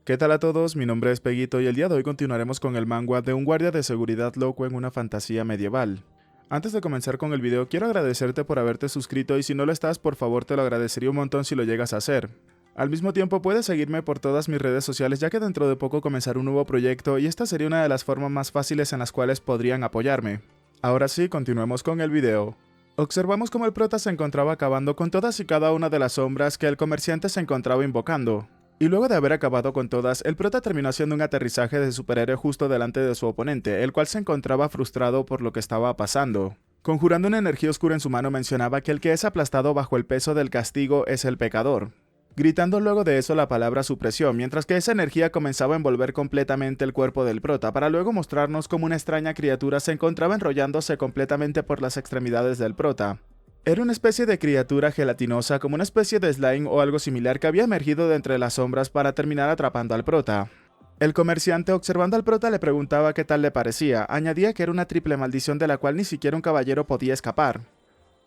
¿Qué tal a todos? Mi nombre es Peguito y el día de hoy continuaremos con el manga de un guardia de seguridad loco en una fantasía medieval. Antes de comenzar con el video, quiero agradecerte por haberte suscrito y si no lo estás, por favor te lo agradecería un montón si lo llegas a hacer. Al mismo tiempo puedes seguirme por todas mis redes sociales ya que dentro de poco comenzaré un nuevo proyecto y esta sería una de las formas más fáciles en las cuales podrían apoyarme. Ahora sí, continuemos con el video. Observamos cómo el prota se encontraba acabando con todas y cada una de las sombras que el comerciante se encontraba invocando. Y luego de haber acabado con todas, el prota terminó haciendo un aterrizaje de superhéroe justo delante de su oponente, el cual se encontraba frustrado por lo que estaba pasando. Conjurando una energía oscura en su mano mencionaba que el que es aplastado bajo el peso del castigo es el pecador. Gritando luego de eso la palabra supresión, mientras que esa energía comenzaba a envolver completamente el cuerpo del prota, para luego mostrarnos cómo una extraña criatura se encontraba enrollándose completamente por las extremidades del prota. Era una especie de criatura gelatinosa, como una especie de slime o algo similar que había emergido de entre las sombras para terminar atrapando al prota. El comerciante, observando al prota, le preguntaba qué tal le parecía, añadía que era una triple maldición de la cual ni siquiera un caballero podía escapar.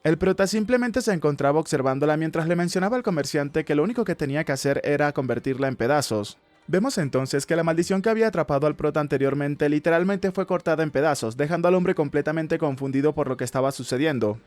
El prota simplemente se encontraba observándola mientras le mencionaba al comerciante que lo único que tenía que hacer era convertirla en pedazos. Vemos entonces que la maldición que había atrapado al prota anteriormente literalmente fue cortada en pedazos, dejando al hombre completamente confundido por lo que estaba sucediendo.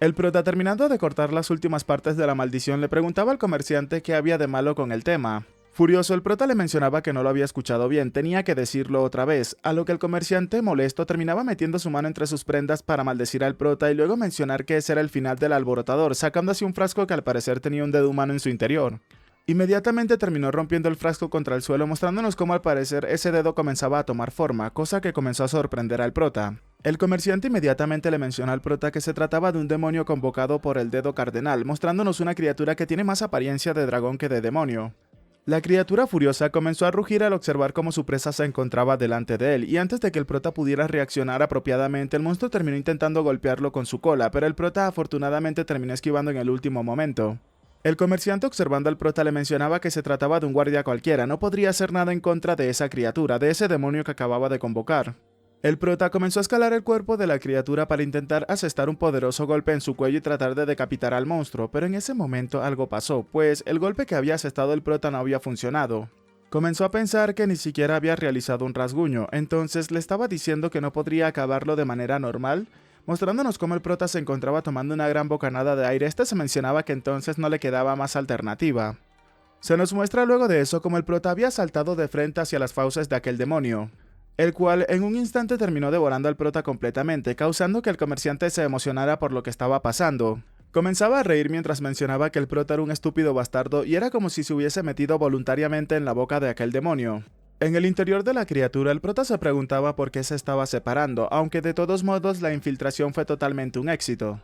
El prota, terminando de cortar las últimas partes de la maldición, le preguntaba al comerciante qué había de malo con el tema. Furioso, el prota le mencionaba que no lo había escuchado bien, tenía que decirlo otra vez, a lo que el comerciante, molesto, terminaba metiendo su mano entre sus prendas para maldecir al prota y luego mencionar que ese era el final del alborotador, sacando así un frasco que al parecer tenía un dedo humano en su interior. Inmediatamente terminó rompiendo el frasco contra el suelo, mostrándonos cómo al parecer ese dedo comenzaba a tomar forma, cosa que comenzó a sorprender al prota. El comerciante inmediatamente le mencionó al prota que se trataba de un demonio convocado por el dedo cardenal, mostrándonos una criatura que tiene más apariencia de dragón que de demonio. La criatura furiosa comenzó a rugir al observar cómo su presa se encontraba delante de él, y antes de que el prota pudiera reaccionar apropiadamente, el monstruo terminó intentando golpearlo con su cola, pero el prota afortunadamente terminó esquivando en el último momento. El comerciante, observando al prota, le mencionaba que se trataba de un guardia cualquiera, no podría hacer nada en contra de esa criatura, de ese demonio que acababa de convocar. El prota comenzó a escalar el cuerpo de la criatura para intentar asestar un poderoso golpe en su cuello y tratar de decapitar al monstruo, pero en ese momento algo pasó, pues el golpe que había asestado el prota no había funcionado. Comenzó a pensar que ni siquiera había realizado un rasguño, entonces le estaba diciendo que no podría acabarlo de manera normal, mostrándonos cómo el prota se encontraba tomando una gran bocanada de aire. Se mencionaba que entonces no le quedaba más alternativa. Se nos muestra luego de eso como el prota había saltado de frente hacia las fauces de aquel demonio, el cual en un instante terminó devorando al prota completamente, causando que el comerciante se emocionara por lo que estaba pasando. Comenzaba a reír mientras mencionaba que el prota era un estúpido bastardo y era como si se hubiese metido voluntariamente en la boca de aquel demonio. En el interior de la criatura, el prota se preguntaba por qué se estaba separando, aunque de todos modos la infiltración fue totalmente un éxito.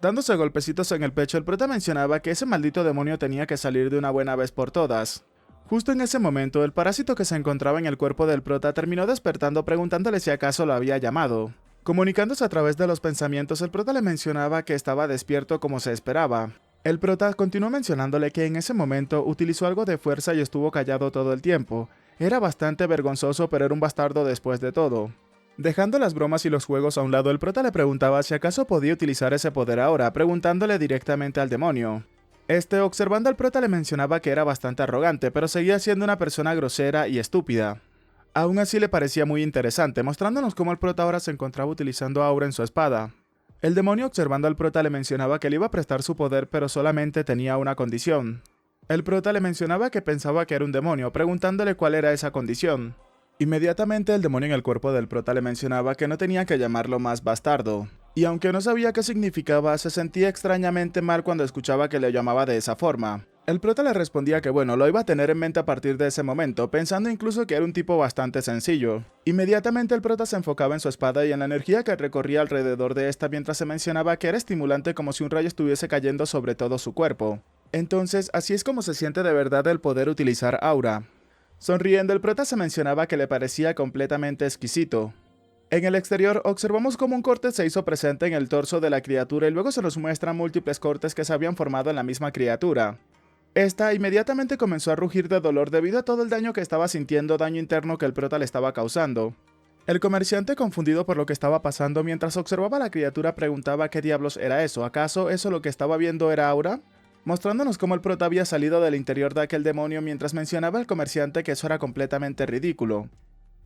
Dándose golpecitos en el pecho, el prota mencionaba que ese maldito demonio tenía que salir de una buena vez por todas. Justo en ese momento, el parásito que se encontraba en el cuerpo del prota terminó despertando preguntándole si acaso lo había llamado. Comunicándose a través de los pensamientos, el prota le mencionaba que estaba despierto como se esperaba. El prota continuó mencionándole que en ese momento utilizó algo de fuerza y estuvo callado todo el tiempo. Era bastante vergonzoso, pero era un bastardo después de todo. Dejando las bromas y los juegos a un lado, el prota le preguntaba si acaso podía utilizar ese poder ahora, preguntándole directamente al demonio. Observando al prota, le mencionaba que era bastante arrogante, pero seguía siendo una persona grosera y estúpida. Aún así le parecía muy interesante, mostrándonos cómo el prota ahora se encontraba utilizando aura en su espada. El demonio, observando al prota, le mencionaba que le iba a prestar su poder, pero solamente tenía una condición. El prota le mencionaba que pensaba que era un demonio, preguntándole cuál era esa condición. Inmediatamente el demonio en el cuerpo del prota le mencionaba que no tenía que llamarlo más bastardo. Y aunque no sabía qué significaba, se sentía extrañamente mal cuando escuchaba que le llamaba de esa forma. El prota le respondía que bueno, lo iba a tener en mente a partir de ese momento, pensando incluso que era un tipo bastante sencillo. Inmediatamente el prota se enfocaba en su espada y en la energía que recorría alrededor de esta mientras se mencionaba que era estimulante como si un rayo estuviese cayendo sobre todo su cuerpo. Entonces, así es como se siente de verdad el poder utilizar aura. Sonriendo, el prota se mencionaba que le parecía completamente exquisito. En el exterior, observamos cómo un corte se hizo presente en el torso de la criatura y luego se nos muestran múltiples cortes que se habían formado en la misma criatura. Esta inmediatamente comenzó a rugir de dolor debido a todo el daño que estaba sintiendo, daño interno que el prota le estaba causando. El comerciante, confundido por lo que estaba pasando mientras observaba a la criatura, preguntaba qué diablos era eso. ¿Acaso eso lo que estaba viendo era aura? mostrándonos cómo el prota había salido del interior de aquel demonio mientras mencionaba al comerciante que eso era completamente ridículo.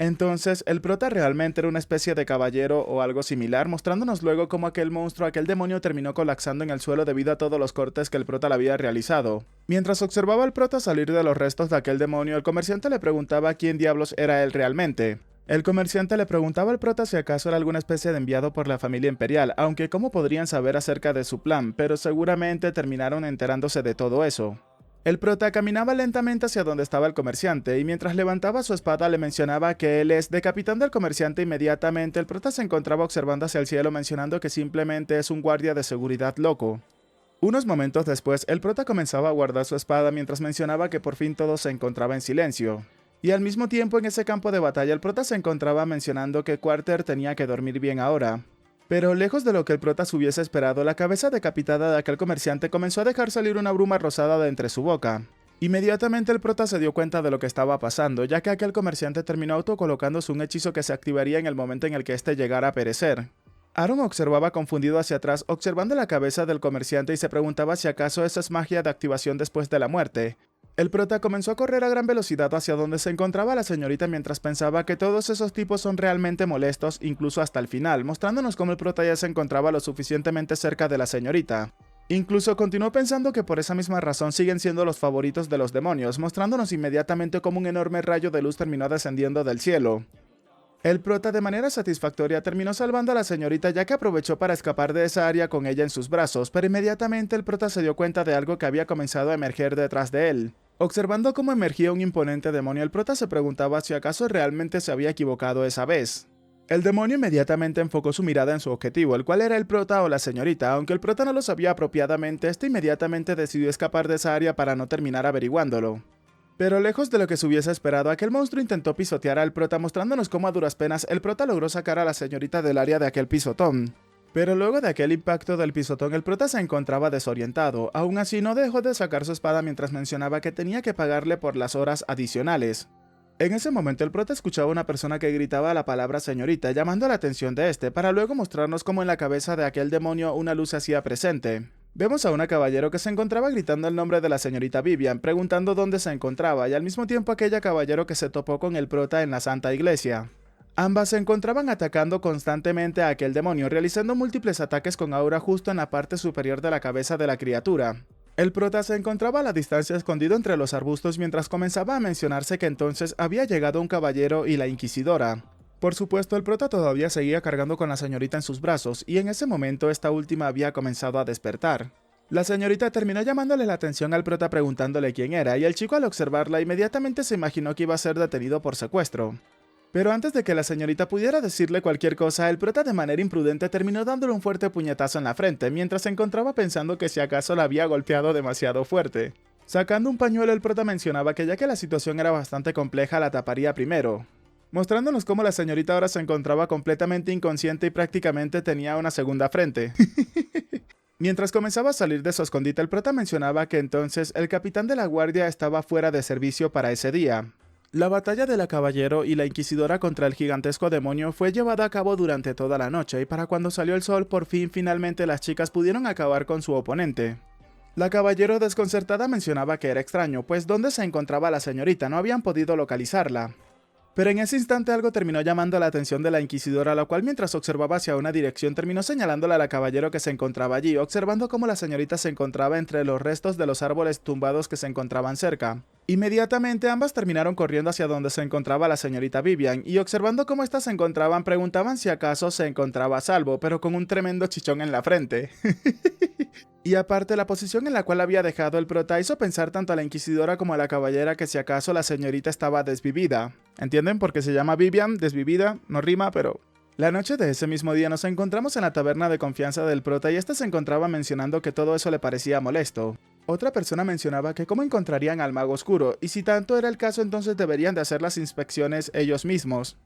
Entonces, el prota realmente era una especie de caballero o algo similar, mostrándonos luego cómo aquel monstruo, aquel demonio terminó colapsando en el suelo debido a todos los cortes que el prota le había realizado. Mientras observaba al prota salir de los restos de aquel demonio, el comerciante le preguntaba quién diablos era él realmente. El comerciante le preguntaba al prota si acaso era alguna especie de enviado por la familia imperial, aunque cómo podrían saber acerca de su plan, pero seguramente terminaron enterándose de todo eso. El prota caminaba lentamente hacia donde estaba el comerciante, y mientras levantaba su espada le mencionaba que él es, decapitando al comerciante inmediatamente, el prota se encontraba observando hacia el cielo mencionando que simplemente es un guardia de seguridad loco. Unos momentos después, el prota comenzaba a guardar su espada mientras mencionaba que por fin todo se encontraba en silencio. Y al mismo tiempo en ese campo de batalla el prota se encontraba mencionando que Quarter tenía que dormir bien ahora. Pero lejos de lo que el prota hubiese esperado, la cabeza decapitada de aquel comerciante comenzó a dejar salir una bruma rosada de entre su boca. Inmediatamente el prota se dio cuenta de lo que estaba pasando, ya que aquel comerciante terminó autocolocándose un hechizo que se activaría en el momento en el que éste llegara a perecer. Aaron observaba confundido hacia atrás, observando la cabeza del comerciante y se preguntaba si acaso esa es magia de activación después de la muerte. El prota comenzó a correr a gran velocidad hacia donde se encontraba la señorita mientras pensaba que todos esos tipos son realmente molestos, incluso hasta el final, mostrándonos cómo el prota ya se encontraba lo suficientemente cerca de la señorita. Incluso continuó pensando que por esa misma razón siguen siendo los favoritos de los demonios, mostrándonos inmediatamente cómo un enorme rayo de luz terminó descendiendo del cielo. El prota de manera satisfactoria terminó salvando a la señorita ya que aprovechó para escapar de esa área con ella en sus brazos, pero inmediatamente el prota se dio cuenta de algo que había comenzado a emerger detrás de él. Observando cómo emergía un imponente demonio, el prota se preguntaba si acaso realmente se había equivocado esa vez. El demonio inmediatamente enfocó su mirada en su objetivo, el cual era el prota o la señorita. Aunque el prota no lo sabía apropiadamente, este inmediatamente decidió escapar de esa área para no terminar averiguándolo. Pero lejos de lo que se hubiese esperado, aquel monstruo intentó pisotear al prota, mostrándonos cómo a duras penas el prota logró sacar a la señorita del área de aquel pisotón. Pero luego de aquel impacto del pisotón, el prota se encontraba desorientado. Aún así, no dejó de sacar su espada mientras mencionaba que tenía que pagarle por las horas adicionales. En ese momento, el prota escuchaba a una persona que gritaba la palabra señorita, llamando la atención de este, para luego mostrarnos cómo en la cabeza de aquel demonio una luz se hacía presente. Vemos a una caballero que se encontraba gritando el nombre de la señorita Vivian, preguntando dónde se encontraba, y al mismo tiempo aquella caballero que se topó con el prota en la Santa Iglesia. Ambas se encontraban atacando constantemente a aquel demonio, realizando múltiples ataques con aura justo en la parte superior de la cabeza de la criatura. El prota se encontraba a la distancia escondido entre los arbustos mientras comenzaba a mencionarse que entonces había llegado un caballero y la inquisidora. Por supuesto, el prota todavía seguía cargando con la señorita en sus brazos, y en ese momento esta última había comenzado a despertar. La señorita terminó llamándole la atención al prota preguntándole quién era, y el chico al observarla inmediatamente se imaginó que iba a ser detenido por secuestro. Pero antes de que la señorita pudiera decirle cualquier cosa, el prota de manera imprudente terminó dándole un fuerte puñetazo en la frente, mientras se encontraba pensando que si acaso la había golpeado demasiado fuerte. Sacando un pañuelo, el prota mencionaba que ya que la situación era bastante compleja, la taparía primero, mostrándonos cómo la señorita ahora se encontraba completamente inconsciente y prácticamente tenía una segunda frente. Mientras comenzaba a salir de su escondite, el prota mencionaba que entonces el capitán de la guardia estaba fuera de servicio para ese día. La batalla de la caballero y la inquisidora contra el gigantesco demonio fue llevada a cabo durante toda la noche, y para cuando salió el sol, por fin finalmente las chicas pudieron acabar con su oponente. La caballero desconcertada mencionaba que era extraño, pues donde se encontraba la señorita no habían podido localizarla. Pero en ese instante algo terminó llamando la atención de la inquisidora, la cual mientras observaba hacia una dirección terminó señalándole a la caballero que se encontraba allí, observando cómo la señorita se encontraba entre los restos de los árboles tumbados que se encontraban cerca. Inmediatamente ambas terminaron corriendo hacia donde se encontraba la señorita Vivian, y observando cómo éstas se encontraban preguntaban si acaso se encontraba a salvo, pero con un tremendo chichón en la frente. Y aparte, la posición en la cual había dejado el prota hizo pensar tanto a la inquisidora como a la caballera que si acaso la señorita estaba desvivida. ¿Entienden? Porque se llama Vivian, desvivida, no rima, pero... La noche de ese mismo día nos encontramos en la taberna de confianza del prota y este se encontraba mencionando que todo eso le parecía molesto. Otra persona mencionaba que cómo encontrarían al mago oscuro, y si tanto era el caso entonces deberían de hacer las inspecciones ellos mismos.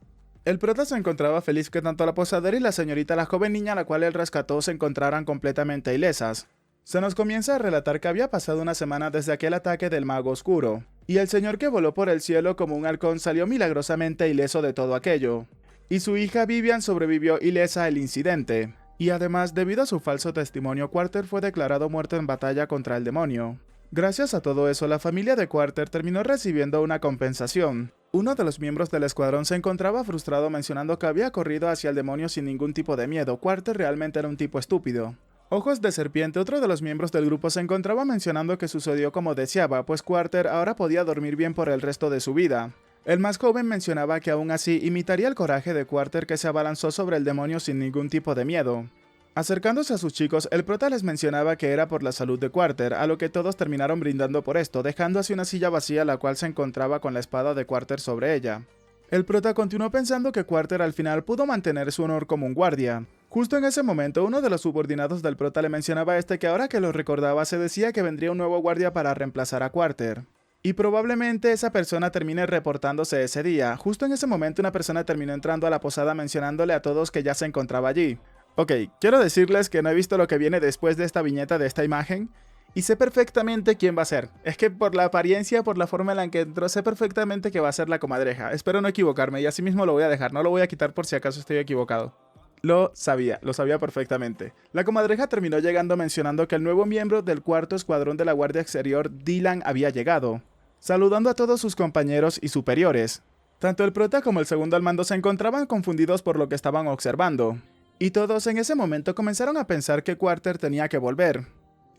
El prota se encontraba feliz que tanto la posadera y la señorita, la joven niña a la cual él rescató, se encontraran completamente ilesas. Se nos comienza a relatar que había pasado una semana desde aquel ataque del mago oscuro, y el señor que voló por el cielo como un halcón salió milagrosamente ileso de todo aquello, y su hija Vivian sobrevivió ilesa al incidente. Y además, debido a su falso testimonio, Quarter fue declarado muerto en batalla contra el demonio. Gracias a todo eso, la familia de Quarter terminó recibiendo una compensación. Uno de los miembros del escuadrón se encontraba frustrado mencionando que había corrido hacia el demonio sin ningún tipo de miedo. Quarter realmente era un tipo estúpido. Ojos de Serpiente, otro de los miembros del grupo, se encontraba mencionando que sucedió como deseaba, pues Quarter ahora podía dormir bien por el resto de su vida. El más joven mencionaba que aún así imitaría el coraje de Quarter, que se abalanzó sobre el demonio sin ningún tipo de miedo. Acercándose a sus chicos, el prota les mencionaba que era por la salud de Quarter, a lo que todos terminaron brindando por esto, dejando así una silla vacía la cual se encontraba con la espada de Quarter sobre ella. El prota continuó pensando que Quarter al final pudo mantener su honor como un guardia. Justo en ese momento, uno de los subordinados del prota le mencionaba a este que ahora que lo recordaba se decía que vendría un nuevo guardia para reemplazar a Quarter. Y probablemente esa persona termine reportándose ese día. Justo en ese momento una persona terminó entrando a la posada mencionándole a todos que ya se encontraba allí. Ok, quiero decirles que no he visto lo que viene después de esta viñeta de esta imagen, y sé perfectamente quién va a ser. Es que por la apariencia, por la forma en la que entró, sé perfectamente que va a ser la comadreja. Espero no equivocarme y así mismo lo voy a dejar, no lo voy a quitar por si acaso estoy equivocado. Lo sabía perfectamente. La comadreja terminó llegando mencionando que el nuevo miembro del cuarto escuadrón de la Guardia Exterior, Dylan, había llegado, saludando a todos sus compañeros y superiores. Tanto el prota como el segundo al mando se encontraban confundidos por lo que estaban observando. Y todos en ese momento comenzaron a pensar que Quarter tenía que volver.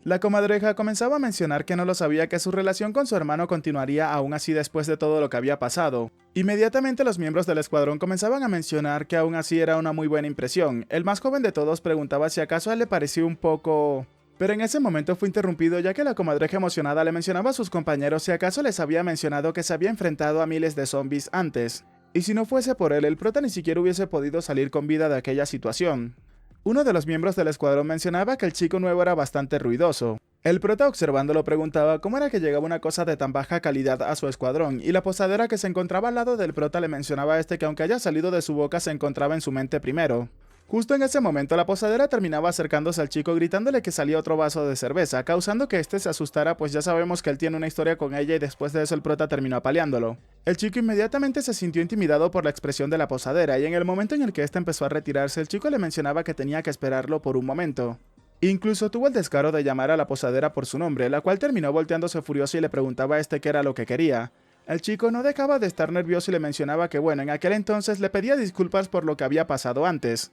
La comadreja comenzaba a mencionar que no lo sabía, que su relación con su hermano continuaría aún así después de todo lo que había pasado. Inmediatamente los miembros del escuadrón comenzaban a mencionar que aún así era una muy buena impresión. El más joven de todos preguntaba si acaso a él le parecía un poco... Pero en ese momento fue interrumpido ya que la comadreja emocionada le mencionaba a sus compañeros si acaso les había mencionado que se había enfrentado a miles de zombies antes. Y si no fuese por él, el prota ni siquiera hubiese podido salir con vida de aquella situación. Uno de los miembros del escuadrón mencionaba que el chico nuevo era bastante ruidoso. El prota observándolo preguntaba cómo era que llegaba una cosa de tan baja calidad a su escuadrón, y la posadera que se encontraba al lado del prota le mencionaba a este que aunque haya salido de su boca se encontraba en su mente primero. Justo en ese momento la posadera terminaba acercándose al chico gritándole que salía otro vaso de cerveza, causando que este se asustara, pues ya sabemos que él tiene una historia con ella y después de eso el prota terminó apaleándolo. El chico inmediatamente se sintió intimidado por la expresión de la posadera y en el momento en el que éste empezó a retirarse el chico le mencionaba que tenía que esperarlo por un momento. Incluso tuvo el descaro de llamar a la posadera por su nombre, la cual terminó volteándose furiosa y le preguntaba a este qué era lo que quería. El chico no dejaba de estar nervioso y le mencionaba que bueno, en aquel entonces le pedía disculpas por lo que había pasado antes.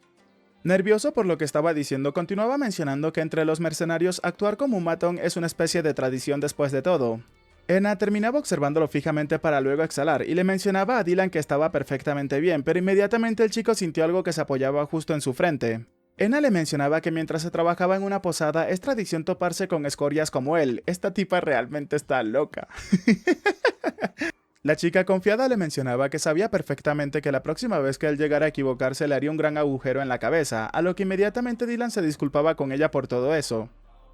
Nervioso por lo que estaba diciendo, continuaba mencionando que entre los mercenarios actuar como un matón es una especie de tradición después de todo. Ena terminaba observándolo fijamente para luego exhalar y le mencionaba a Dylan que estaba perfectamente bien, pero inmediatamente el chico sintió algo que se apoyaba justo en su frente. Ena le mencionaba que mientras se trabajaba en una posada es tradición toparse con escorias como él. Esta tipa realmente está loca. La chica confiada le mencionaba que sabía perfectamente que la próxima vez que él llegara a equivocarse le haría un gran agujero en la cabeza, a lo que inmediatamente Dylan se disculpaba con ella por todo eso.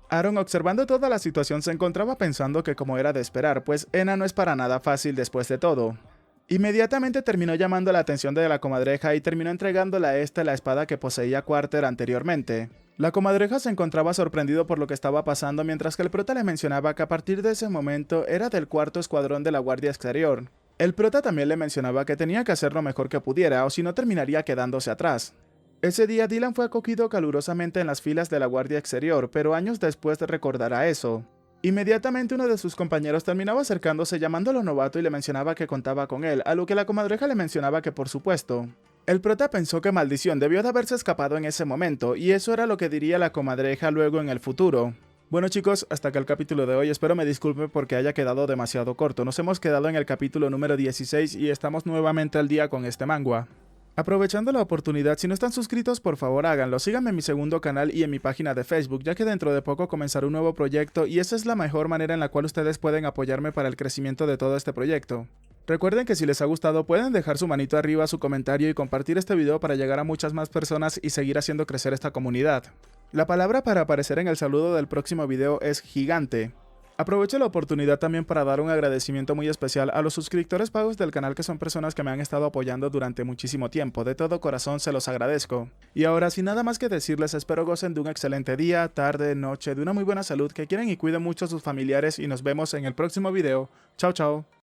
Aaron, observando toda la situación, se encontraba pensando que como era de esperar, pues Ena no es para nada fácil después de todo. Inmediatamente terminó llamando la atención de la comadreja y terminó entregándole a esta la espada que poseía Quarter anteriormente. La comadreja se encontraba sorprendido por lo que estaba pasando mientras que el prota le mencionaba que a partir de ese momento era del cuarto escuadrón de la Guardia Exterior. El prota también le mencionaba que tenía que hacer lo mejor que pudiera o si no terminaría quedándose atrás. Ese día Dylan fue acogido calurosamente en las filas de la Guardia Exterior, pero años después recordará eso. Inmediatamente uno de sus compañeros terminaba acercándose llamándolo novato y le mencionaba que contaba con él, a lo que la comadreja le mencionaba que por supuesto. El prota pensó que maldición debió de haberse escapado en ese momento, y eso era lo que diría la comadreja luego en el futuro. Bueno chicos, hasta acá el capítulo de hoy, espero me disculpe porque haya quedado demasiado corto. Nos hemos quedado en el capítulo número 16 y estamos nuevamente al día con este manga. Aprovechando la oportunidad, si no están suscritos, por favor háganlo, síganme en mi segundo canal y en mi página de Facebook, ya que dentro de poco comenzará un nuevo proyecto y esa es la mejor manera en la cual ustedes pueden apoyarme para el crecimiento de todo este proyecto. Recuerden que si les ha gustado pueden dejar su manito arriba, su comentario y compartir este video para llegar a muchas más personas y seguir haciendo crecer esta comunidad. La palabra para aparecer en el saludo del próximo video es gigante. Aprovecho la oportunidad también para dar un agradecimiento muy especial a los suscriptores pagos del canal que son personas que me han estado apoyando durante muchísimo tiempo, de todo corazón se los agradezco. Y ahora sin nada más que decirles, espero gocen de un excelente día, tarde, noche, de una muy buena salud, que quieren y cuiden mucho a sus familiares y nos vemos en el próximo video. Chao chao.